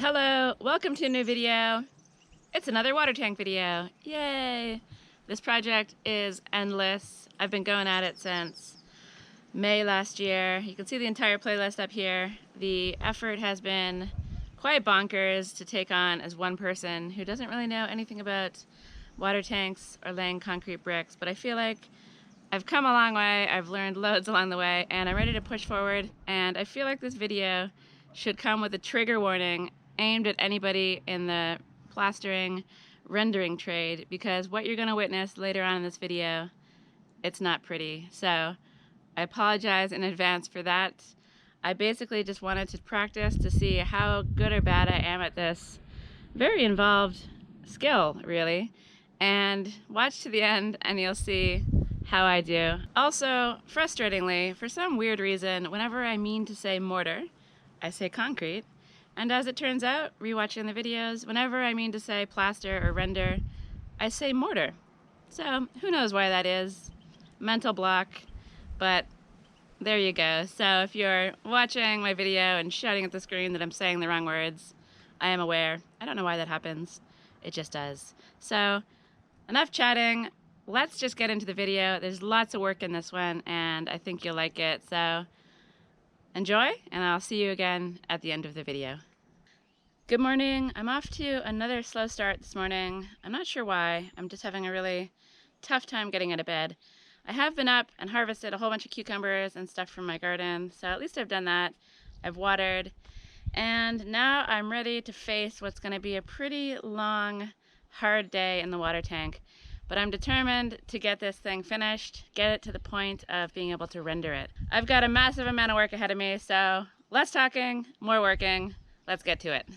Hello, welcome to a new video. It's another water tank video. Yay! This project is endless. I've been going at it since May last year. You can see the entire playlist up here. The effort has been quite bonkers to take on as one person who doesn't really know anything about water tanks or laying concrete bricks, but I feel like I've come a long way, I've learned loads along the way, and I'm ready to push forward, and I feel like this video should come with a trigger warning aimed at anybody in the plastering, rendering trade, because what you're going to witness later on in this video, it's not pretty. So I apologize in advance for that. I basically just wanted to practice to see how good or bad I am at this very involved skill, really, and watch to the end and you'll see how I do. Also, frustratingly, for some weird reason, whenever I mean to say mortar, I say concrete. And as it turns out, rewatching the videos, whenever I mean to say plaster or render, I say mortar. So who knows why that is? Mental block, but there you go. So if you're watching my video and shouting at the screen that I'm saying the wrong words, I am aware. I don't know why that happens. It just does. So enough chatting. Let's just get into the video. There's lots of work in this one, and I think you'll like it. So enjoy, and I'll see you again at the end of the video. Good morning. I'm off to another slow start this morning. I'm not sure why. I'm just having a really tough time getting out of bed. I have been up and harvested a whole bunch of cucumbers and stuff from my garden, so at least I've done that. I've watered, and now I'm ready to face what's going to be a pretty long, hard day in the water tank. But I'm determined to get this thing finished, get it to the point of being able to render it. I've got a massive amount of work ahead of me, so less talking, more working. Let's get to it.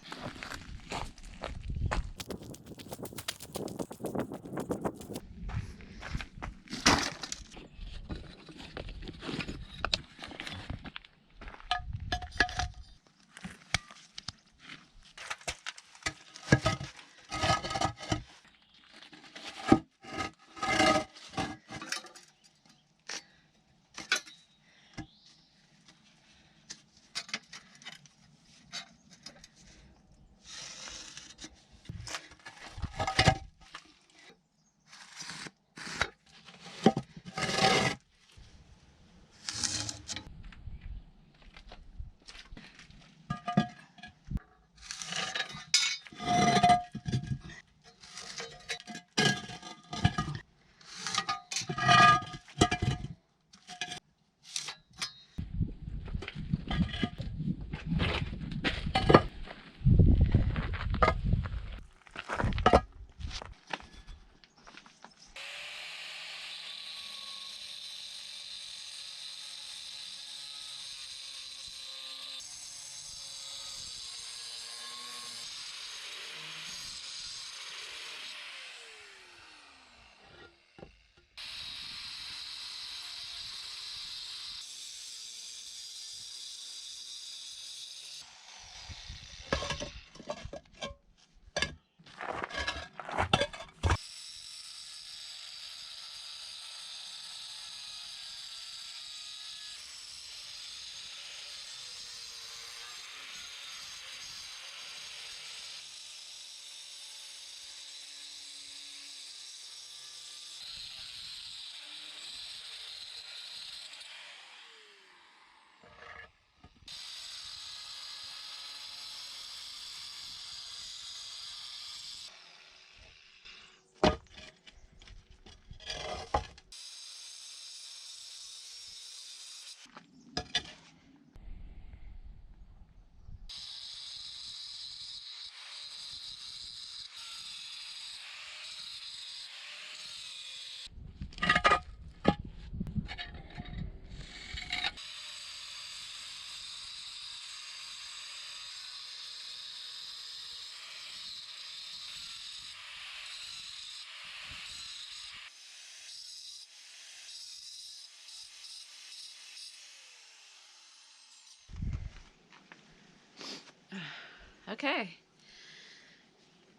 Okay.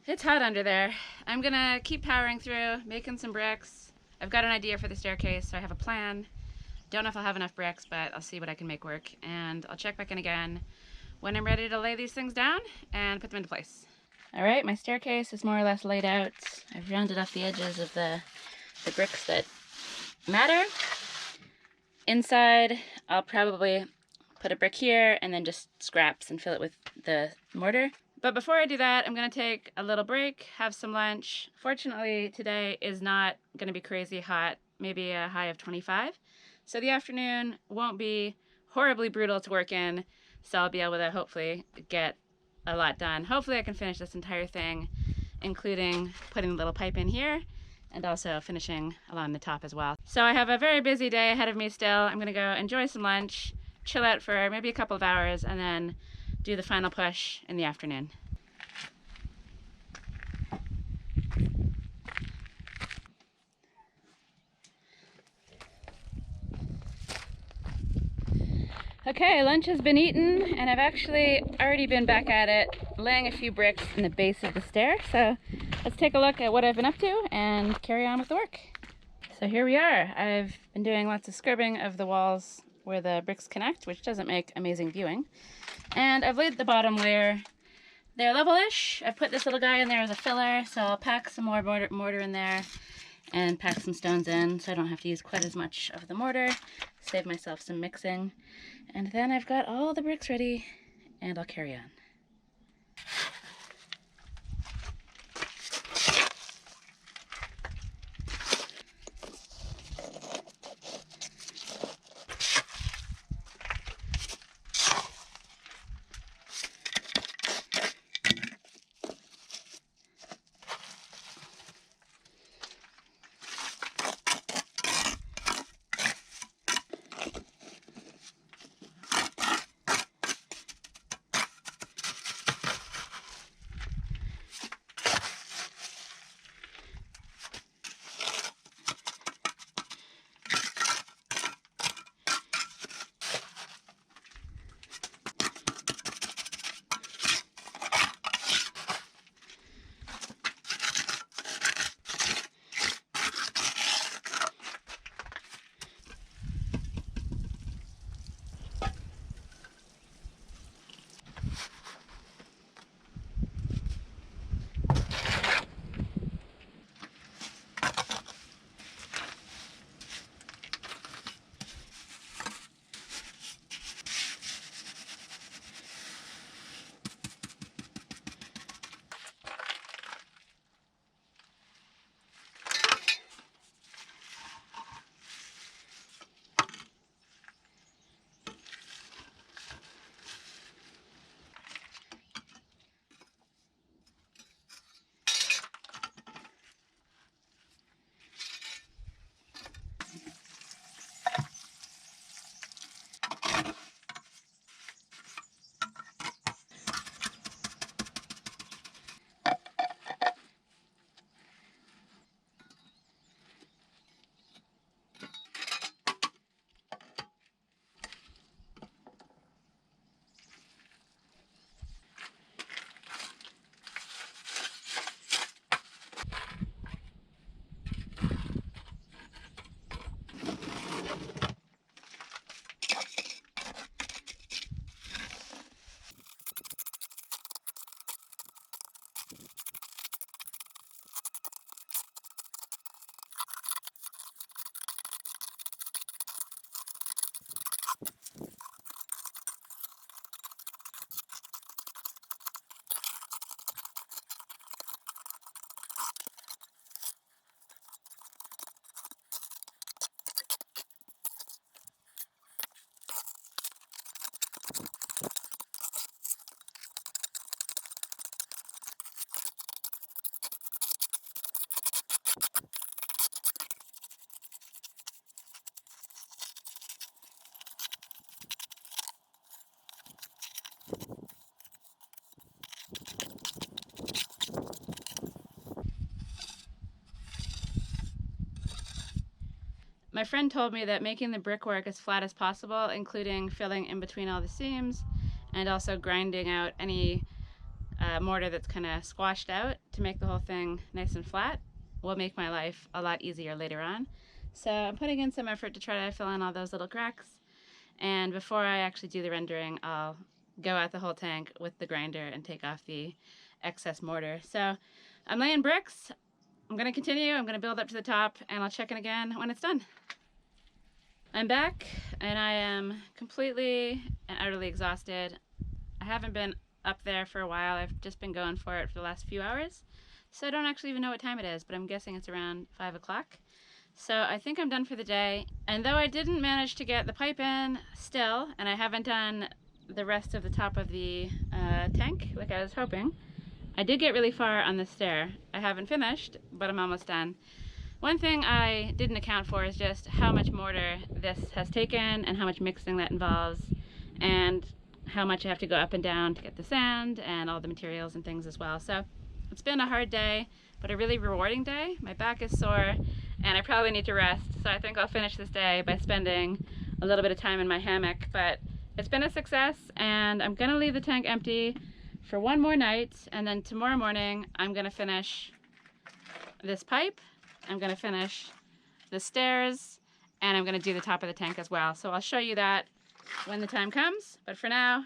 It's hot under there. I'm gonna keep powering through, making some bricks. I've got an idea for the staircase, so I have a plan. Don't know if I'll have enough bricks, but I'll see what I can make work. And I'll check back in again when I'm ready to lay these things down and put them into place. All right, my staircase is more or less laid out. I've rounded off the edges of the bricks that matter. Inside, I'll probably put a brick here and then just scraps and fill it with the mortar. But before I do that, I'm gonna take a little break, have some lunch. Fortunately, today is not gonna be crazy hot, maybe a high of 25. So the afternoon won't be horribly brutal to work in, so I'll be able to hopefully get a lot done. Hopefully I can finish this entire thing, including putting the little pipe in here and also finishing along the top as well. So I have a very busy day ahead of me still. I'm gonna go enjoy some lunch, chill out for maybe a couple of hours, and then do the final push in the afternoon. Okay, lunch has been eaten, and I've actually already been back at it, laying a few bricks in the base of the stair. So let's take a look at what I've been up to and carry on with the work. So here we are. I've been doing lots of scrubbing of the walls where the bricks connect, which doesn't make amazing viewing. And I've laid the bottom layer. They're level-ish. I've put this little guy in there as a filler, so I'll pack some more mortar in there and pack some stones in so I don't have to use quite as much of the mortar, save myself some mixing. And then I've got all the bricks ready, and I'll carry on. My friend told me that making the brickwork as flat as possible, including filling in between all the seams and also grinding out any mortar that's kind of squashed out to make the whole thing nice and flat, will make my life a lot easier later on. So I'm putting in some effort to try to fill in all those little cracks, and before I actually do the rendering, I'll go out the whole tank with the grinder and take off the excess mortar. So I'm laying bricks. I'm going to continue. I'm going to build up to the top, and I'll check in again when it's done. I'm back, and I am completely and utterly exhausted. I haven't been up there for a while. I've just been going for it for the last few hours. So I don't actually even know what time it is, but I'm guessing it's around 5 o'clock. So I think I'm done for the day. And though I didn't manage to get the pipe in still, and I haven't done the rest of the top of the tank like I was hoping, I did get really far on the stair. I haven't finished, but I'm almost done. One thing I didn't account for is just how much mortar this has taken and how much mixing that involves, and how much I have to go up and down to get the sand and all the materials and things as well. So it's been a hard day, but a really rewarding day. My back is sore and I probably need to rest. So I think I'll finish this day by spending a little bit of time in my hammock, but it's been a success, and I'm gonna leave the tank empty for one more night, and then tomorrow morning I'm gonna finish this pipe, I'm gonna finish the stairs, and I'm gonna do the top of the tank as well. So I'll show you that when the time comes, but for now,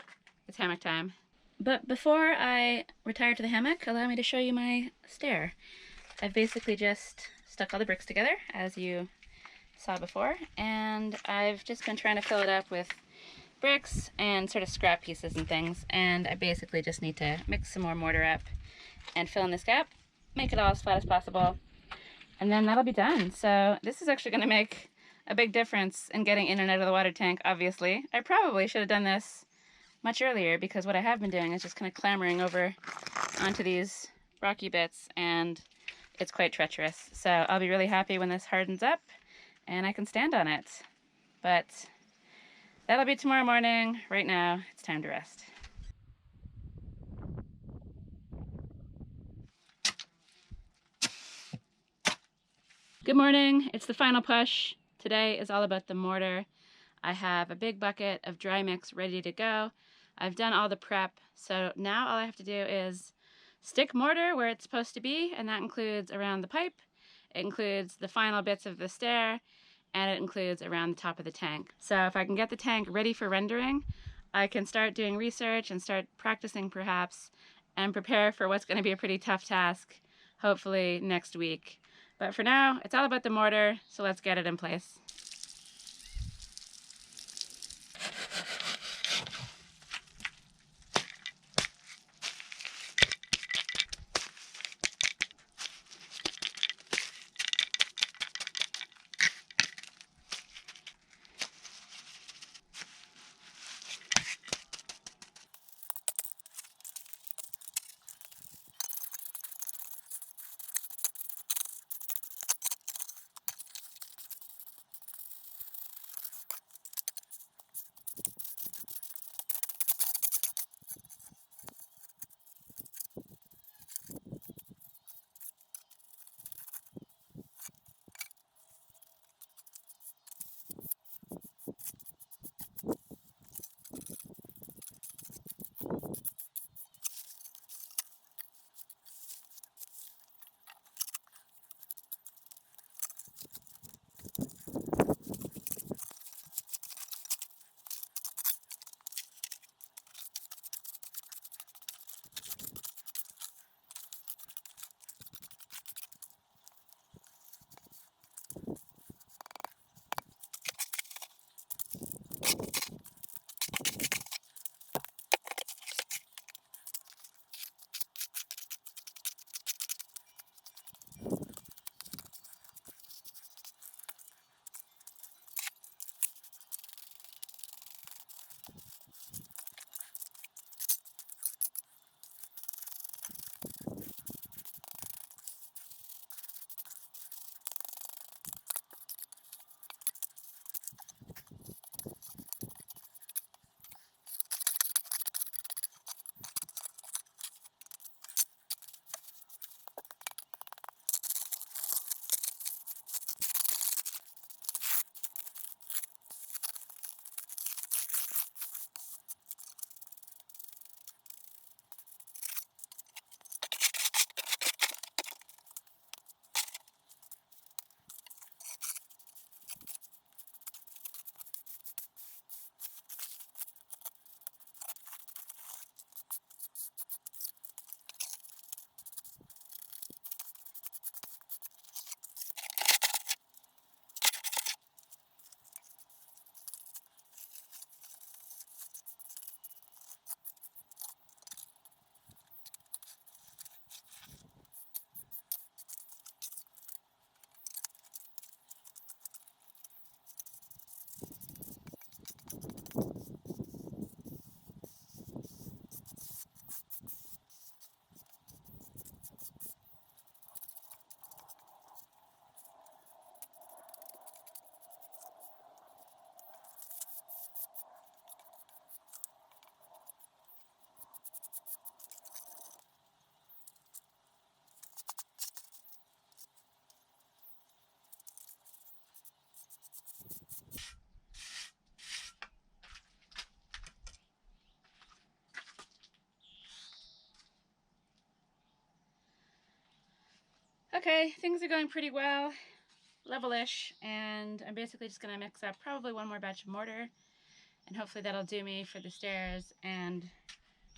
it's hammock time. But before I retire to the hammock, allow me to show you my stair. I've basically just stuck all the bricks together, as you saw before, and I've just been trying to fill it up with bricks and sort of scrap pieces and things, and I basically just need to mix some more mortar up and fill in this gap, make it all as flat as possible, and then that'll be done. So this is actually going to make a big difference in getting in and out of the water tank, obviously. I probably should have done this much earlier, because what I have been doing is just kind of clambering over onto these rocky bits, and it's quite treacherous. So I'll be really happy when this hardens up and I can stand on it. But that'll be tomorrow morning. Right now, it's time to rest. Good morning. It's the final push. Today is all about the mortar. I have a big bucket of dry mix ready to go. I've done all the prep, so now all I have to do is stick mortar where it's supposed to be, and that includes around the pipe, it includes the final bits of the stair, and it includes around the top of the tank. So if I can get the tank ready for rendering, I can start doing research and start practicing perhaps, and prepare for what's going to be a pretty tough task, hopefully next week. But for now, it's all about the mortar, so let's get it in place. Okay, things are going pretty well, level-ish, and I'm basically just gonna mix up probably one more batch of mortar, and hopefully that'll do me for the stairs and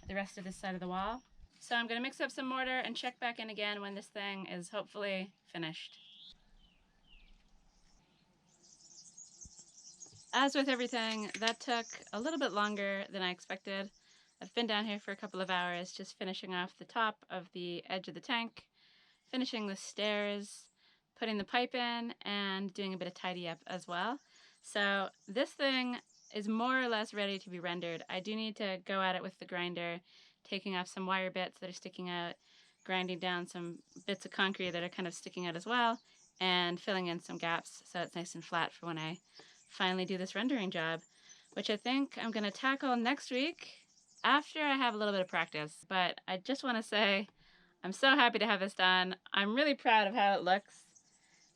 the rest of this side of the wall. So I'm gonna mix up some mortar and check back in again when this thing is hopefully finished. As with everything, that took a little bit longer than I expected. I've been down here for a couple of hours just finishing off the top of the edge of the tank, finishing the stairs, putting the pipe in, and doing a bit of tidy up as well. So this thing is more or less ready to be rendered. I do need to go at it with the grinder, taking off some wire bits that are sticking out, grinding down some bits of concrete that are kind of sticking out as well, and filling in some gaps so it's nice and flat for when I finally do this rendering job, which I think I'm going to tackle next week after I have a little bit of practice. But I just want to say I'm so happy to have this done. I'm really proud of how it looks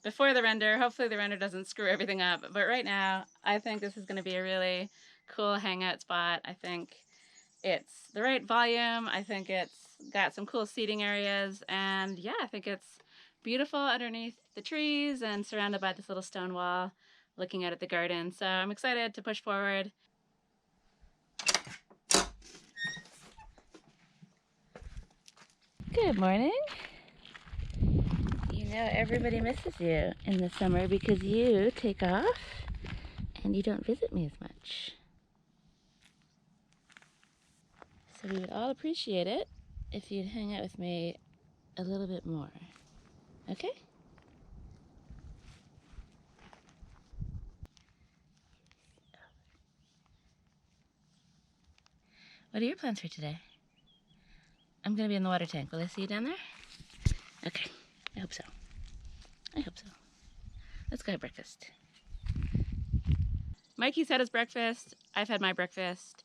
before the render. Hopefully the render doesn't screw everything up, but right now I think this is going to be a really cool hangout spot. I think it's the right volume. I think it's got some cool seating areas, and yeah, I think it's beautiful underneath the trees and surrounded by this little stone wall looking out at the garden. So I'm excited to push forward. Good morning. You know everybody misses you in the summer because you take off and you don't visit me as much. So we would all appreciate it if you'd hang out with me a little bit more. Okay? What are your plans for today? I'm gonna be in the water tank. Will I see you down there? Okay, I hope so. I hope so. Let's go have breakfast. Mikey's had his breakfast, I've had my breakfast,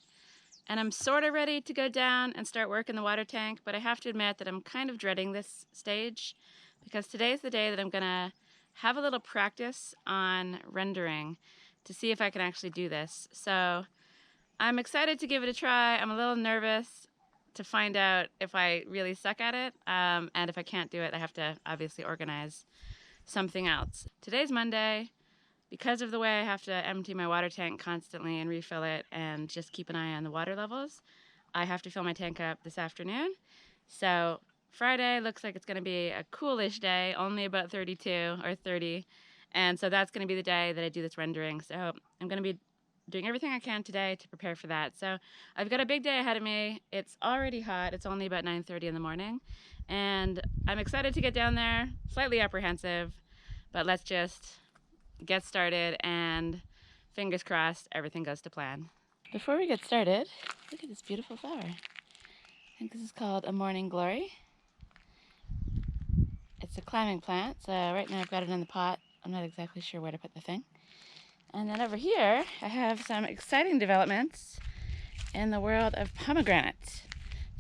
and I'm sort of ready to go down and start work in the water tank, but I have to admit that I'm kind of dreading this stage because today's the day that I'm gonna have a little practice on rendering to see if I can actually do this. So I'm excited to give it a try. I'm a little nervous to find out if I really suck at it, and if I can't do it, I have to obviously organize something else. Today's Monday. Because of the way I have to empty my water tank constantly and refill it and just keep an eye on the water levels, I have to fill my tank up this afternoon. So Friday looks like it's going to be a coolish day, only about 32 or 30. And so that's going to be the day that I do this rendering. So I'm going to be doing everything I can today to prepare for that. So I've got a big day ahead of me. It's already hot. It's only about 9:30 in the morning. And I'm excited to get down there, slightly apprehensive, but let's just get started and fingers crossed everything goes to plan. Before we get started, look at this beautiful flower. I think this is called a morning glory. It's a climbing plant, so right now I've got it in the pot. I'm not exactly sure where to put the thing. And then over here I have some exciting developments in the world of pomegranate.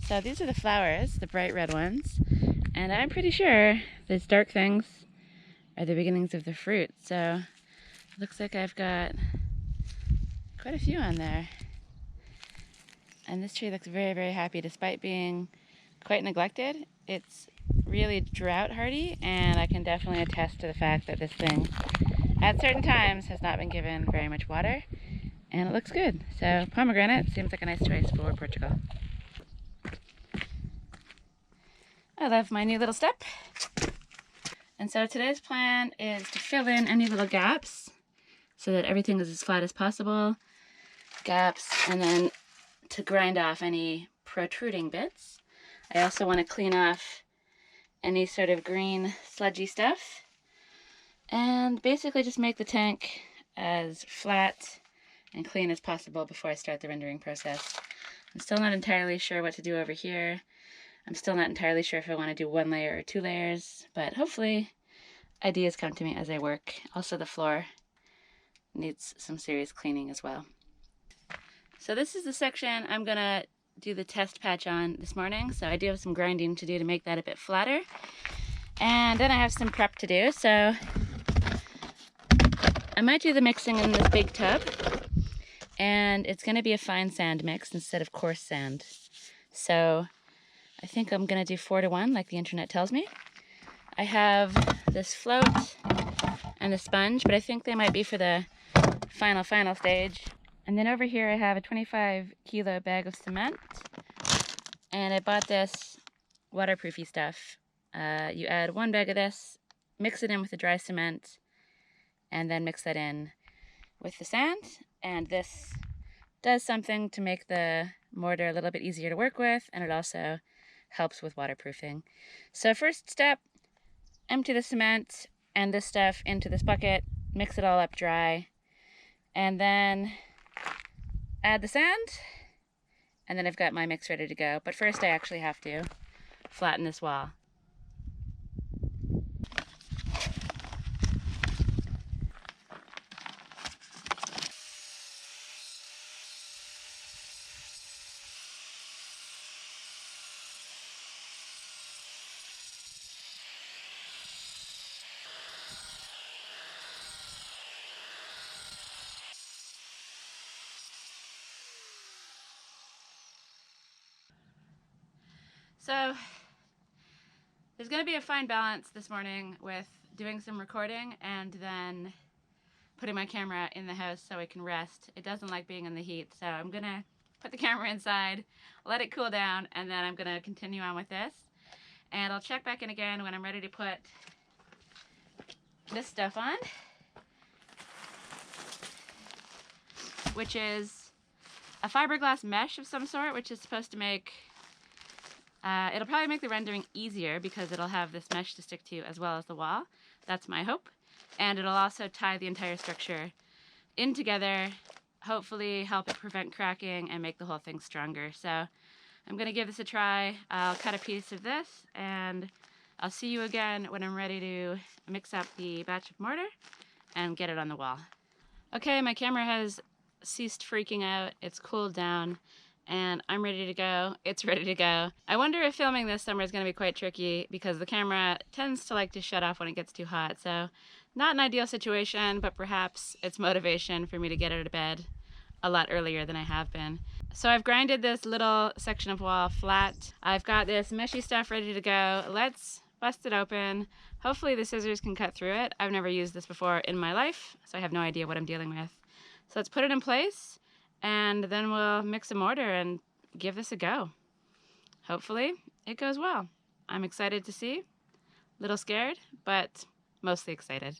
So these are the flowers, the bright red ones, and I'm pretty sure these dark things are the beginnings of the fruit. So it looks like I've got quite a few on there. And this tree looks very, very happy despite being quite neglected. It's really drought hardy, and I can definitely attest to the fact that this thing at certain times has not been given very much water, and it looks good. So pomegranate seems like a nice choice for Portugal. I love my new little step. And so today's plan is to fill in any little gaps so that everything is as flat as possible. Gaps, and then to grind off any protruding bits. I also want to clean off any sort of green sludgy stuff. And basically just make the tank as flat and clean as possible before I start the rendering process. I'm still not entirely sure what to do over here. I'm still not entirely sure if I want to do 1 layer or 2 layers, but hopefully ideas come to me as I work. Also the floor needs some serious cleaning as well. So this is the section I'm gonna do the test patch on this morning. So I do have some grinding to do to make that a bit flatter. And then I have some prep to do. So I might do the mixing in this big tub, and it's gonna be a fine sand mix instead of coarse sand. So I think I'm gonna do 4 to 1 like the internet tells me. I have this float and the sponge, but I think they might be for the final stage. And then over here I have a 25-kilo bag of cement, and I bought this waterproofy stuff. You add 1 bag of this, mix it in with the dry cement, and then mix that in with the sand, and this does something to make the mortar a little bit easier to work with, and it also helps with waterproofing. So first step, empty the cement and this stuff into this bucket, mix it all up dry, and then add the sand, and then I've got my mix ready to go. But first I actually have to flatten this wall. So there's going to be a fine balance this morning with doing some recording and then putting my camera in the house so it can rest. It doesn't like being in the heat, so I'm going to put the camera inside, let it cool down, and then I'm going to continue on with this. And I'll check back in again when I'm ready to put this stuff on, which is a fiberglass mesh of some sort, which is supposed to make it'll probably make the rendering easier because it'll have this mesh to stick to as well as the wall. That's my hope. And it'll also tie the entire structure in together, hopefully help it prevent cracking and make the whole thing stronger. So I'm going to give this a try. I'll cut a piece of this, and I'll see you again when I'm ready to mix up the batch of mortar and get it on the wall. Okay, my camera has ceased freaking out. It's cooled down, and I'm ready to go. It's ready to go. I wonder if filming this summer is going to be quite tricky because the camera tends to like to shut off when it gets too hot. So not an ideal situation, but perhaps it's motivation for me to get out of bed a lot earlier than I have been. So I've grinded this little section of wall flat. I've got this meshy stuff ready to go. Let's bust it open. Hopefully the scissors can cut through it. I've never used this before in my life, so I have no idea what I'm dealing with. So let's put it in place, and then we'll mix a mortar and give this a go. Hopefully it goes well. I'm excited to see. A little scared, but mostly excited.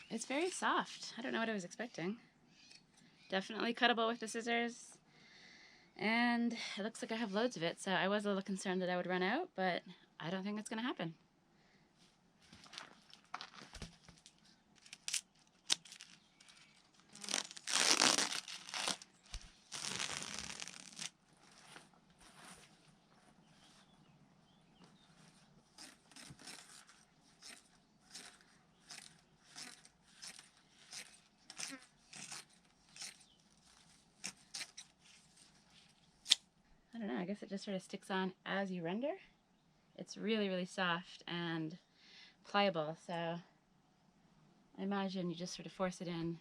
It's very soft. I don't know what I was expecting. Definitely cuttable with the scissors. And it looks like I have loads of it, so I was a little concerned that I would run out, but I don't think it's going to happen. I don't know, I guess it just sort of sticks on as you render. It's really, really soft and pliable, so I imagine you just sort of force it in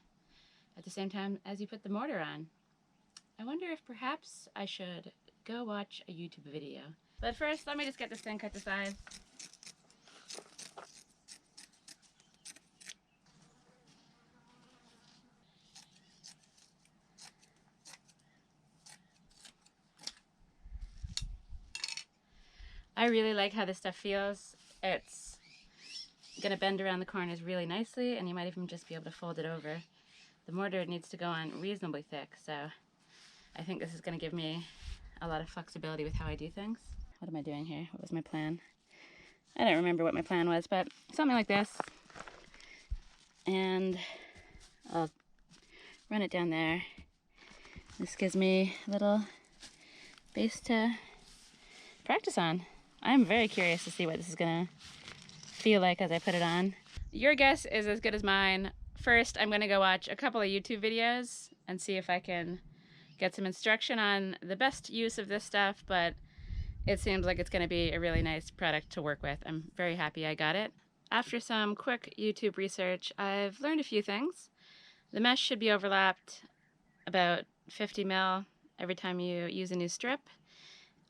at the same time as you put the mortar on. I wonder if perhaps I should go watch a YouTube video. But first, let me just get this thing cut to size. I really like how this stuff feels. It's gonna bend around the corners really nicely, and you might even just be able to fold it over. The mortar needs to go on reasonably thick, so I think this is gonna give me a lot of flexibility with how I do things. What am I doing here? What was my plan? I don't remember what my plan was, but something like this. And I'll run it down there. This gives me a little base to practice on. I'm very curious to see what this is gonna feel like as I put it on. Your guess is as good as mine. First, I'm gonna go watch a couple of YouTube videos and see if I can get some instruction on the best use of this stuff, but it seems like it's gonna be a really nice product to work with. I'm very happy I got it. After some quick YouTube research, I've learned a few things. The mesh should be overlapped about 50 mil every time you use a new strip.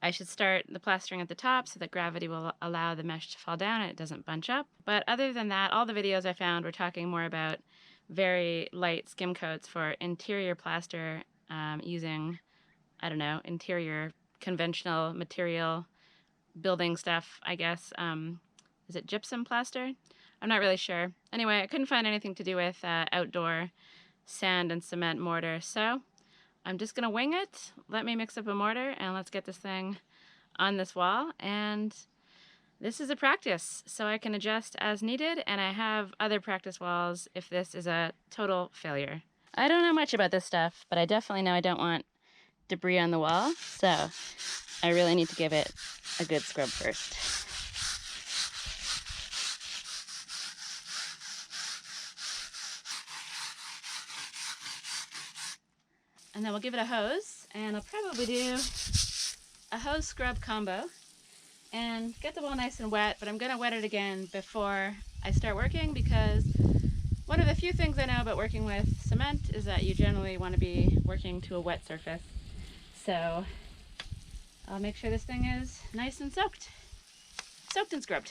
I should start the plastering at the top so that gravity will allow the mesh to fall down and it doesn't bunch up. But other than that, all the videos I found were talking more about very light skim coats for interior plaster using, I don't know, interior conventional material building stuff, I guess. Is it gypsum plaster? I'm not really sure. Anyway, I couldn't find anything to do with outdoor sand and cement mortar, so I'm just gonna wing it. Let me mix up a mortar and let's get this thing on this wall. And this is a practice, so I can adjust as needed, and I have other practice walls if this is a total failure. I don't know much about this stuff, but I definitely know I don't want debris on the wall, so I really need to give it a good scrub first. And then we'll give it a hose, and I'll probably do a hose scrub combo and get the wall nice and wet, but I'm gonna wet it again before I start working, because one of the few things I know about working with cement is that you generally want to be working to a wet surface. So I'll make sure this thing is nice and soaked and scrubbed.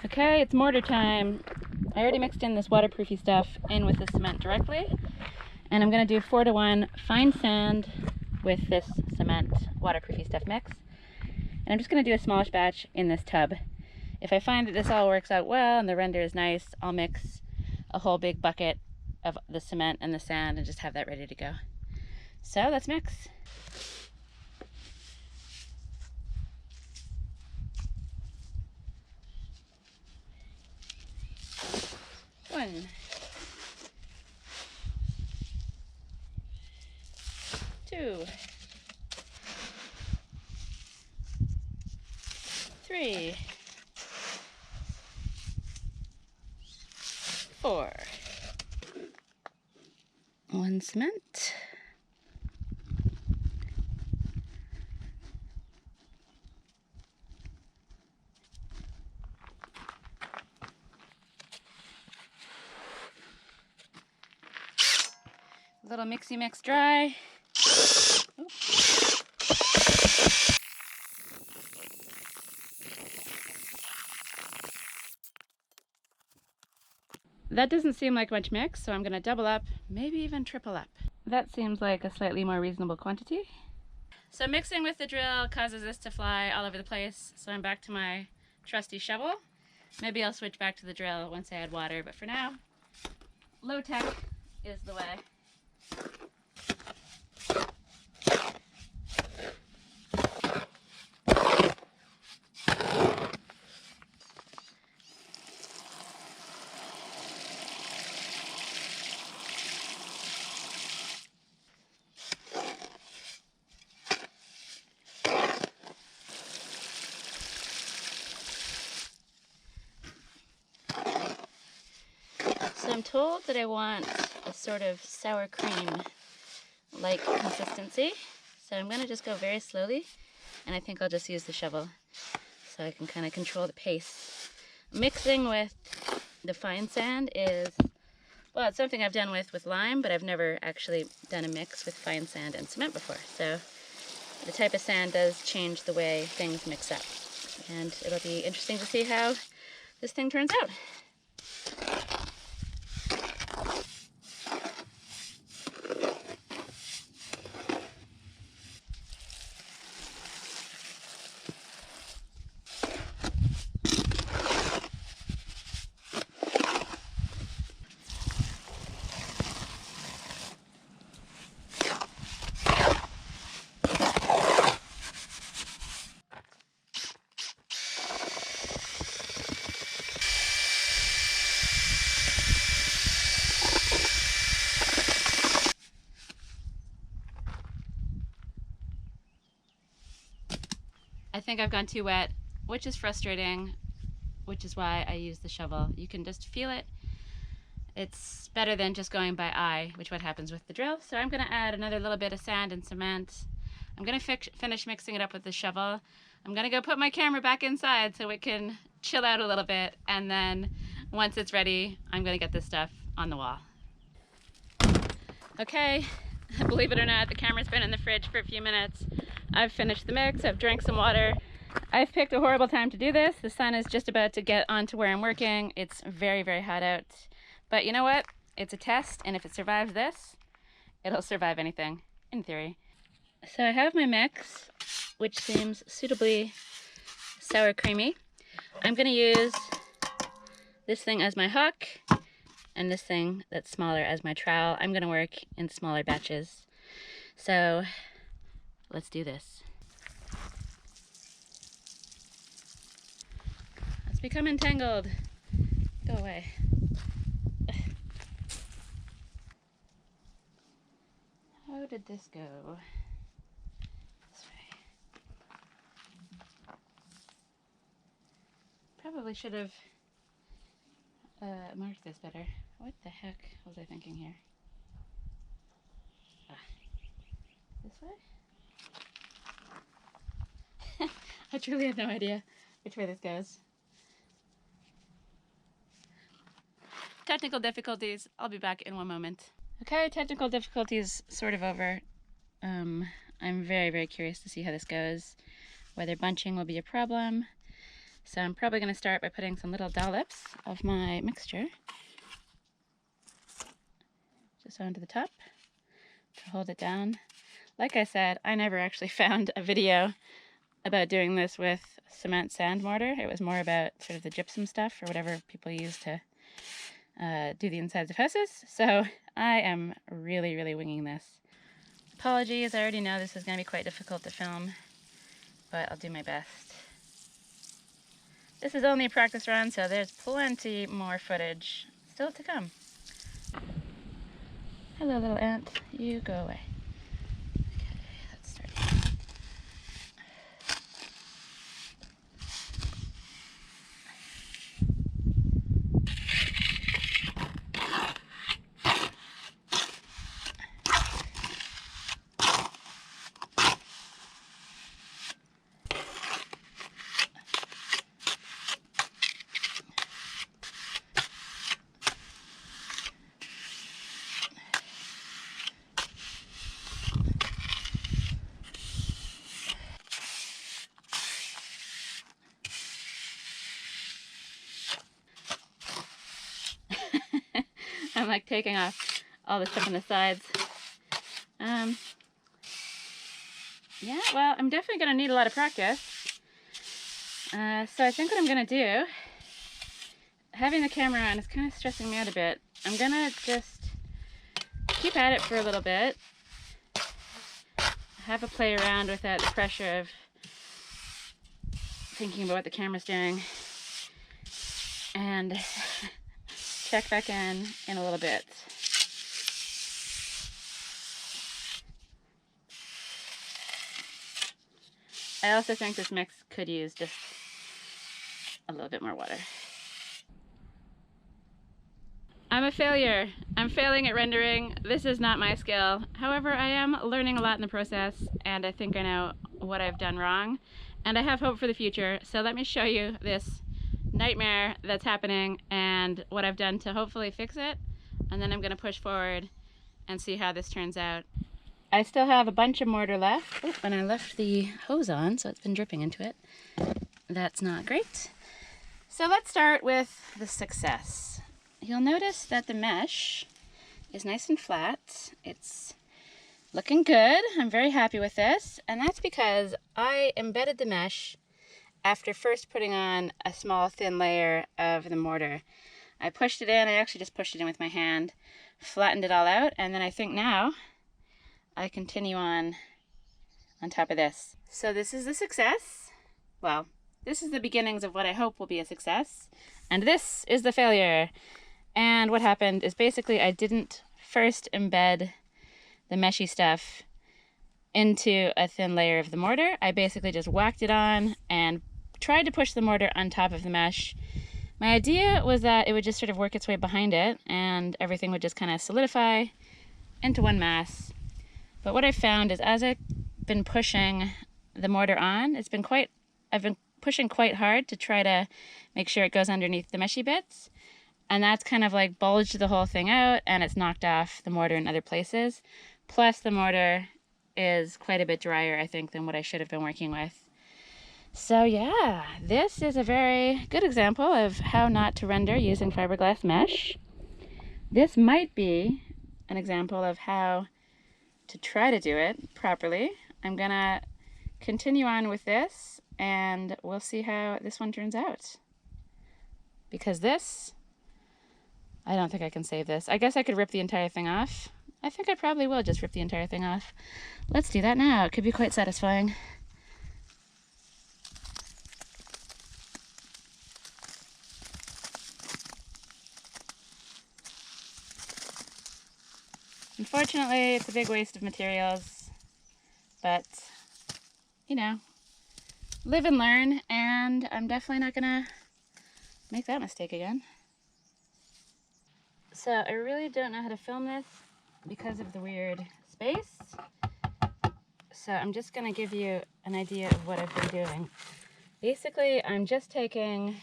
Okay, it's mortar time. I already mixed in this waterproofy stuff in with the cement directly, and I'm going to do 4:1 fine sand with this cement waterproofy stuff mix. And I'm just going to do a smallish batch in this tub. If I find that this all works out well and the render is nice, I'll mix a whole big bucket of the cement and the sand and just have that ready to go. So let's mix. One, two, three, 4. 1 cement. Little mixy mix dry. Oops. That doesn't seem like much mix, so I'm going to double up, maybe even triple up. That seems like a slightly more reasonable quantity. So mixing with the drill causes this to fly all over the place, so I'm back to my trusty shovel. Maybe I'll switch back to the drill once I add water, but for now, low tech is the way. So I'm told that I want a sort of sour cream-like consistency. So I'm going to just go very slowly, and I think I'll just use the shovel so I can kind of control the pace. Mixing with the fine sand is, well, it's something I've done with lime, but I've never actually done a mix with fine sand and cement before. So the type of sand does change the way things mix up. And it'll be interesting to see how this thing turns out. think I've gone too wet, which is frustrating, which is why I use the shovel. You can just feel it. It's better than just going by eye, which is what happens with the drill. So I'm going to add another little bit of sand and cement. I'm going to finish mixing it up with the shovel. I'm going to go put my camera back inside so it can chill out a little bit, and then once it's ready, I'm going to get this stuff on the wall. Okay, believe it or not, the camera's been in the fridge for a few minutes. I've finished the mix, I've drank some water. I've picked a horrible time to do this. The sun is just about to get onto where I'm working. It's very, very hot out. But you know what? It's a test, and if it survives this, it'll survive anything, in theory. So I have my mix, which seems suitably sour creamy. I'm going to use this thing as my hook, and this thing that's smaller as my trowel. I'm going to work in smaller batches. So let's do this. It's become entangled. Go away. How did this go? This way. Probably should have marked this better. What the heck was I thinking here? This way? I truly have no idea which way this goes. Technical difficulties. I'll be back in one moment. Okay, technical difficulties sort of over. I'm very, very curious to see how this goes, whether bunching will be a problem. So I'm probably going to start by putting some little dollops of my mixture just onto the top to hold it down. Like I said, I never actually found a video about doing this with cement sand mortar. It was more about sort of the gypsum stuff or whatever people use to do the insides of houses. So I am really, really winging this. Apologies, I already know this is going to be quite difficult to film, but I'll do my best. This is only a practice run, so there's plenty more footage still to come. Hello, little ant. You go away. Okay, let's start. I'm like taking off all the stuff on the sides. Yeah, well, I'm definitely going to need a lot of practice. So I think what I'm going to do, having the camera on is kind of stressing me out a bit. I'm going to just keep at it for a little bit. Have a play around without the pressure of thinking about what the camera's doing. And check back in a little bit. I also think this mix could use just a little bit more water. I'm a failure. I'm failing at rendering. This is not my skill. However, I am learning a lot in the process, and I think I know what I've done wrong, and I have hope for the future. So let me show you this nightmare that's happening and what I've done to hopefully fix it, and then I'm going to push forward and see how this turns out. I still have a bunch of mortar left. Oh, and I left the hose on, so it's been dripping into it. That's not great. So let's start with the success. You'll notice that the mesh is nice and flat. It's looking good. I'm very happy with this, and that's because I embedded the mesh after first putting on a small thin layer of the mortar. I pushed it in. I actually just pushed it in with my hand, flattened it all out, and then I think now I continue on top of this. So this is the success. Well, this is the beginnings of what I hope will be a success. And this is the failure. And what happened is basically I didn't first embed the meshy stuff into a thin layer of the mortar. I basically just whacked it on and tried to push the mortar on top of the mesh. My idea was that it would just sort of work its way behind it and everything would just kind of solidify into one mass. But what I found is as I've been pushing the mortar on, I've been pushing quite hard to try to make sure it goes underneath the meshy bits. And that's kind of like bulged the whole thing out and it's knocked off the mortar in other places. Plus the mortar is quite a bit drier, I think, than what I should have been working with. So yeah, this is a very good example of how not to render using fiberglass mesh. This might be an example of how to try to do it properly. I'm gonna continue on with this and we'll see how this one turns out. Because this, I don't think I can save this. I guess I could rip the entire thing off. I think I probably will just rip the entire thing off. Let's do that now. It could be quite satisfying. Unfortunately, it's a big waste of materials, but, you know, live and learn, and I'm definitely not gonna make that mistake again. So I really don't know how to film this because of the weird space, so I'm just gonna give you an idea of what I've been doing. Basically, I'm just taking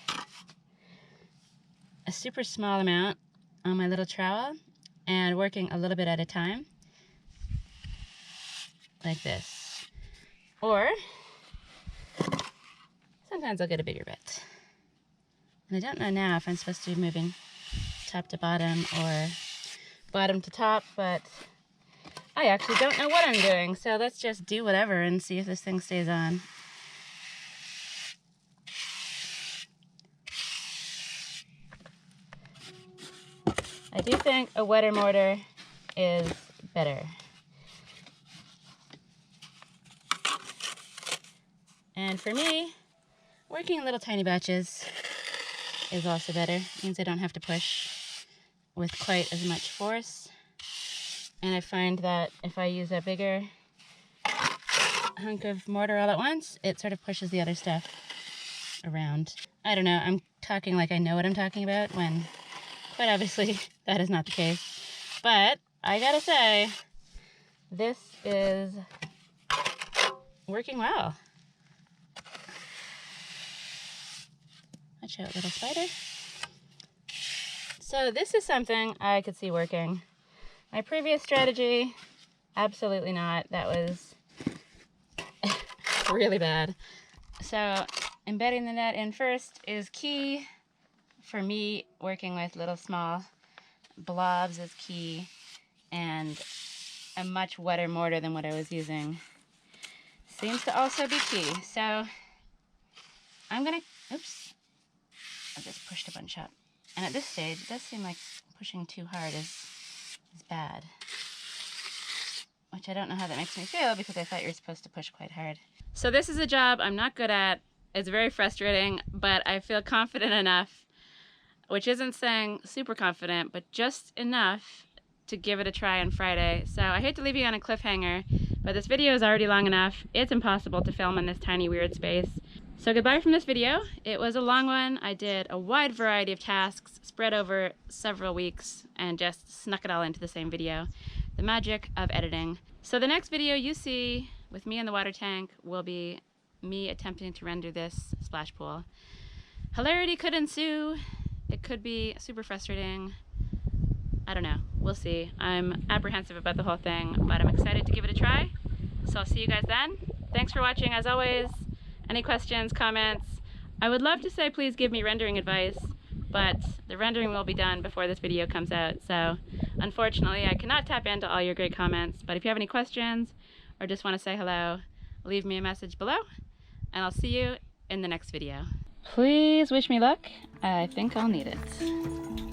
a super small amount on my little trowel and working a little bit at a time, like this. Or, sometimes I'll get a bigger bit. And I don't know now if I'm supposed to be moving top to bottom or bottom to top, but I actually don't know what I'm doing, so let's just do whatever and see if this thing stays on. I do think a wetter mortar is better. And for me, working in little tiny batches is also better. It means I don't have to push with quite as much force. And I find that if I use a bigger hunk of mortar all at once, it sort of pushes the other stuff around. I don't know, I'm talking like I know what I'm talking about when quite obviously that is not the case. But I gotta say, this is working well. Watch out, little spider. So this is something I could see working. My previous strategy, absolutely not. That was really bad. So embedding the net in first is key. For me, working with little small blobs is key, and a much wetter mortar than what I was using seems to also be key. So I'm gonna, oops, I just pushed a bunch up. And at this stage, it does seem like pushing too hard is bad. Which I don't know how that makes me feel because I thought you were supposed to push quite hard. So this is a job I'm not good at. It's very frustrating, but I feel confident enough, which isn't saying super confident, but just enough to give it a try on Friday. So I hate to leave you on a cliffhanger, but this video is already long enough. It's impossible to film in this tiny weird space. So goodbye from this video. It was a long one. I did a wide variety of tasks spread over several weeks and just snuck it all into the same video. The magic of editing. So the next video you see with me in the water tank will be me attempting to render this splash pool. Hilarity could ensue. It could be super frustrating. I don't know. We'll see. I'm apprehensive about the whole thing, but I'm excited to give it a try. So I'll see you guys then. Thanks for watching as always. Any questions, comments? I would love to say please give me rendering advice, but the rendering will be done before this video comes out. So unfortunately, I cannot tap into all your great comments, but if you have any questions or just want to say hello, leave me a message below, and I'll see you in the next video. Please wish me luck. I think I'll need it.